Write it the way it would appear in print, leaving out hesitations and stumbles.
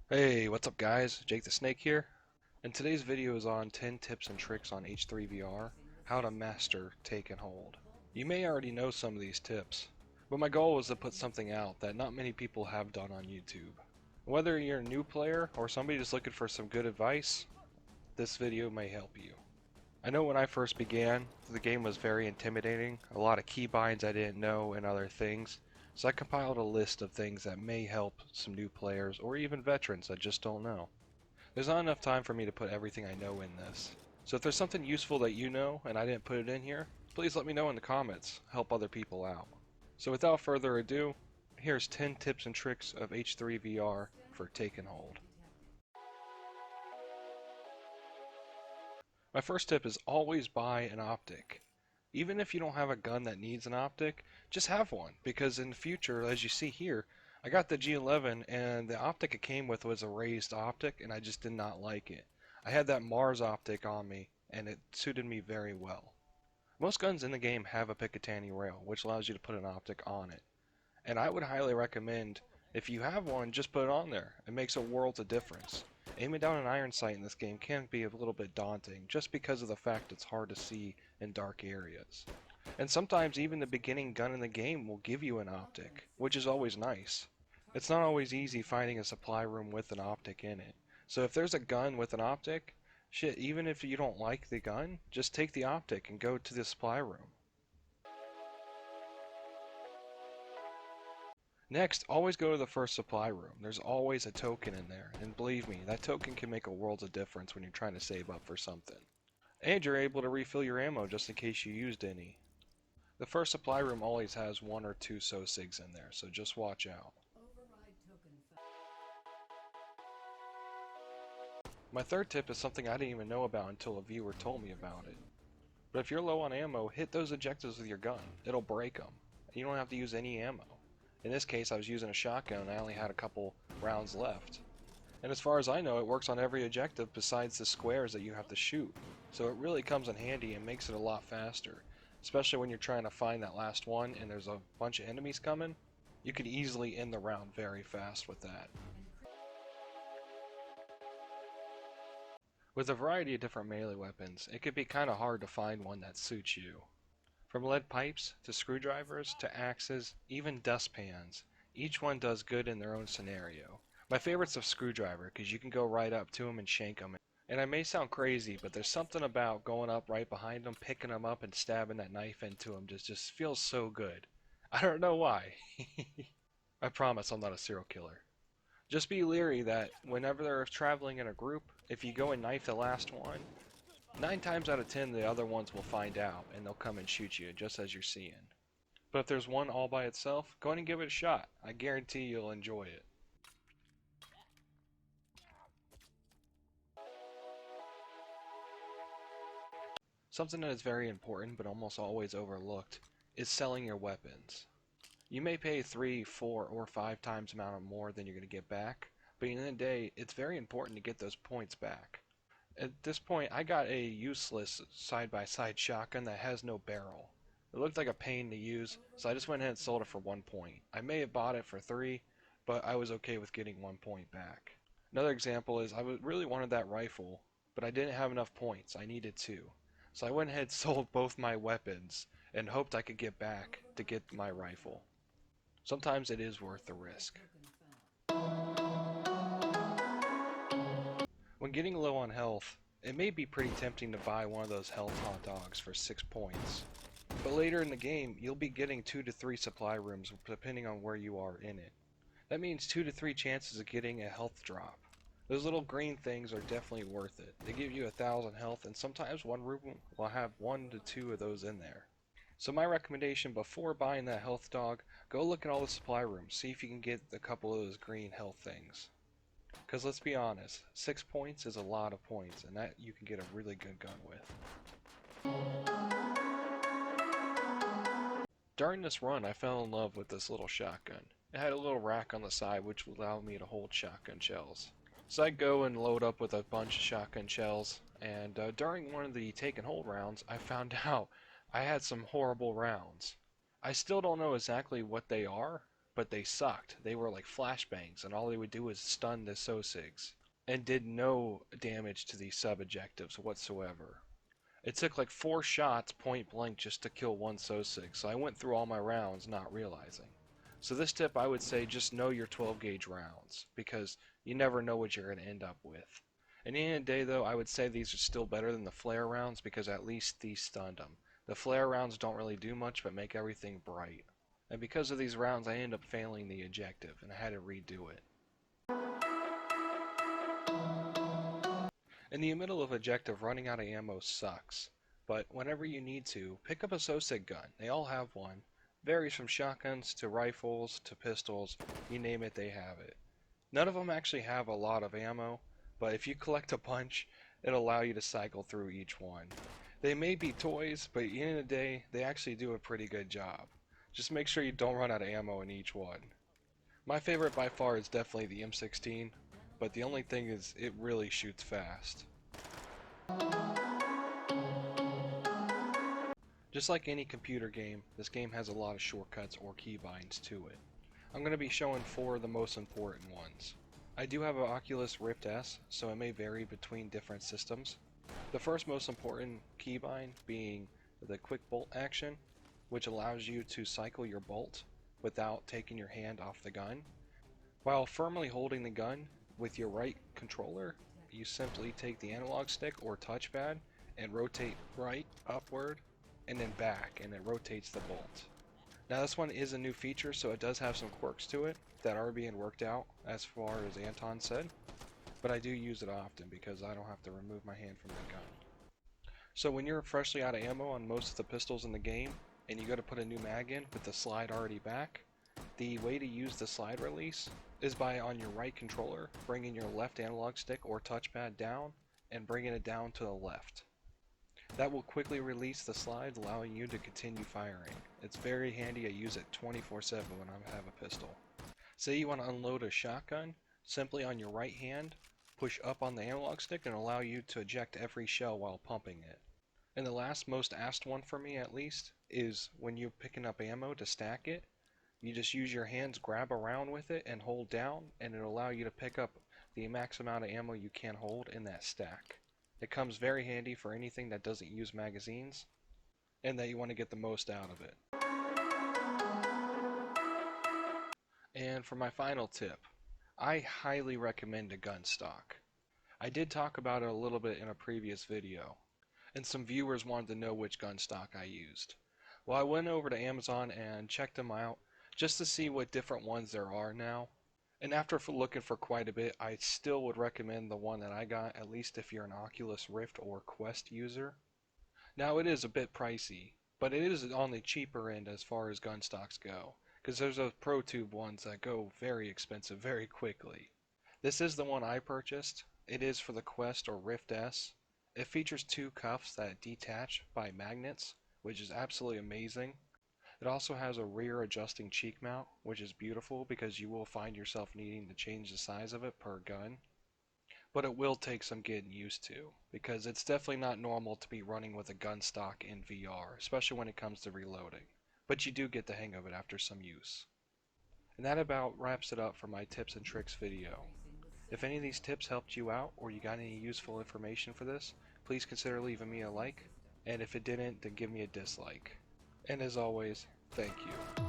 Hey, what's up guys? Jake the Snake here, and today's video is on 10 tips and tricks on H3VR, how to master take and hold. You may already know some of these tips, but my goal was to put something out that not many people have done on YouTube. Whether you're a new player or somebody just looking for some good advice, this video may help you. I know when I first began, the game was very intimidating, a lot of keybinds I didn't know and other things, so I compiled a list of things that may help some new players or even veterans that just don't know. There's not enough time for me to put everything I know in this, so if there's something useful that you know and I didn't put it in here, please let me know in the comments, help other people out. So without further ado, here's 10 tips and tricks of H3VR for take and hold. My first tip is always buy an optic. Even if you don't have a gun that needs an optic, just have one, because in the future, as you see here, I got the G11 and the optic it came with was a raised optic and I just did not like it. I had that Mars optic on me and it suited me very well. Most guns in the game have a Picatinny rail, which allows you to put an optic on it. And I would highly recommend, if you have one, just put it on there. It makes a world of difference. Aiming down an iron sight in this game can be a little bit daunting, just because of the fact it's hard to see in dark areas. And sometimes even the beginning gun in the game will give you an optic, which is always nice. It's not always easy finding a supply room with an optic in it. So if there's a gun with an optic, shit, even if you don't like the gun, just take the optic and go to the supply room. Next, always go to the first supply room. There's always a token in there, and believe me, that token can make a world of difference when you're trying to save up for something. And you're able to refill your ammo just in case you used any. The first supply room always has one or two SOSIGs in there, so just watch out. My third tip is something I didn't even know about until a viewer told me about it. But if you're low on ammo, hit those ejectives with your gun. It'll break them. You don't have to use any ammo. In this case, I was using a shotgun and I only had a couple rounds left. And as far as I know, it works on every objective besides the squares that you have to shoot. So it really comes in handy and makes it a lot faster. Especially when you're trying to find that last one and there's a bunch of enemies coming. You can easily end the round very fast with that. With a variety of different melee weapons, it can be kinda hard to find one that suits you. From lead pipes, to screwdrivers, to axes, even dustpans, each one does good in their own scenario. My favorite's a screwdriver, because you can go right up to them and shank them. And I may sound crazy, but there's something about going up right behind them, picking them up, and stabbing that knife into them just feels so good. I don't know why. I promise I'm not a serial killer. Just be leery that whenever they're traveling in a group, if you go and knife the last one, 9 times out of 10 the other ones will find out and they'll come and shoot you just as you're seeing. But if there's one all by itself, go ahead and give it a shot. I guarantee you'll enjoy it. Something that is very important but almost always overlooked is selling your weapons. You may pay 3, 4, or 5 times the amount of more than you're going to get back, but at the end of the day, it's very important to get those points back. At this point, I got a useless side-by-side shotgun that has no barrel. It looked like a pain to use, so I just went ahead and sold it for 1 point. I may have bought it for 3, but I was okay with getting 1 point back. Another example is really wanted that rifle, but I didn't have enough points. I needed 2. So I went ahead and sold both my weapons and hoped I could get back to get my rifle. Sometimes it is worth the risk. When getting low on health, it may be pretty tempting to buy one of those health hot dogs for 6 points. But later in the game, you'll be getting 2 to 3 supply rooms depending on where you are in it. That means 2 to 3 chances of getting a health drop. Those little green things are definitely worth it. They give you 1,000 health and sometimes one room will have 1 to 2 of those in there. So my recommendation before buying that health dog, go look at all the supply rooms, see if you can get a couple of those green health things. Because let's be honest, 6 points is a lot of points, and that you can get a really good gun with. During this run, I fell in love with this little shotgun. It had a little rack on the side which would allow me to hold shotgun shells. So I'd go and load up with a bunch of shotgun shells, and during one of the take and hold rounds, I found out I had some horrible rounds. I still don't know exactly what they are, but they sucked. They were like flashbangs, and all they would do was stun the Sosigs, and did no damage to these sub-objectives whatsoever. It took like 4 shots point blank just to kill one Sosig, so I went through all my rounds not realizing. So this tip, I would say, just know your 12 gauge rounds, because you never know what you're going to end up with. At the end of the day though, I would say these are still better than the flare rounds, because at least these stunned them. The flare rounds don't really do much but make everything bright. And because of these rounds I ended up failing the objective, and I had to redo it. In the middle of objective, running out of ammo sucks, but whenever you need to, pick up a Sosig gun. They all have one. Varies from shotguns to rifles to pistols, you name it, they have it. None of them actually have a lot of ammo, but if you collect a bunch, it'll allow you to cycle through each one. They may be toys, but at the end of the day, they actually do a pretty good job. Just make sure you don't run out of ammo in each one. My favorite by far is definitely the M16, but the only thing is it really shoots fast. Just like any computer game, this game has a lot of shortcuts or keybinds to it. I'm going to be showing 4 of the most important ones. I do have an Oculus Rift S, so it may vary between different systems. The first most important keybind being the quick bolt action, which allows you to cycle your bolt without taking your hand off the gun. While firmly holding the gun with your right controller, you simply take the analog stick or touchpad and rotate right, upward, and then back, and it rotates the bolt. Now this one is a new feature, so it does have some quirks to it that are being worked out, as far as Anton said, but I do use it often because I don't have to remove my hand from the gun. So when you're freshly out of ammo on most of the pistols in the game, and you go to put a new mag in with the slide already back, the way to use the slide release is by, on your right controller, bringing your left analog stick or touchpad down and bringing it down to the left. That will quickly release the slide, allowing you to continue firing. It's very handy. I use it 24/7 when I have a pistol. Say you want to unload a shotgun, simply on your right hand, push up on the analog stick and allow you to eject every shell while pumping it. And the last most asked one for me, at least, is when you're picking up ammo to stack it, you just use your hands, grab around with it and hold down, and it'll allow you to pick up the max amount of ammo you can hold in that stack. It comes very handy for anything that doesn't use magazines and that you want to get the most out of it. And for my final tip, I highly recommend a Gunstock. I did talk about it a little bit in a previous video, and some viewers wanted to know which Gunstock I used. Well, I went over to Amazon and checked them out just to see what different ones there are now. And after looking for quite a bit, I still would recommend the one that I got, at least if you're an Oculus Rift or Quest user. Now it is a bit pricey, but it is on the cheaper end as far as gun stocks go, because there's those Pro Tube ones that go very expensive very quickly. This is the one I purchased. It is for the Quest or Rift S. It features 2 cuffs that detach by magnets, which is absolutely amazing. It also has a rear adjusting cheek mount, which is beautiful because you will find yourself needing to change the size of it per gun. But it will take some getting used to, because it's definitely not normal to be running with a gun stock in VR, especially when it comes to reloading. But you do get the hang of it after some use. And that about wraps it up for my tips and tricks video. If any of these tips helped you out, or you got any useful information for this, please consider leaving me a like, and if it didn't, then give me a dislike. And as always, thank you.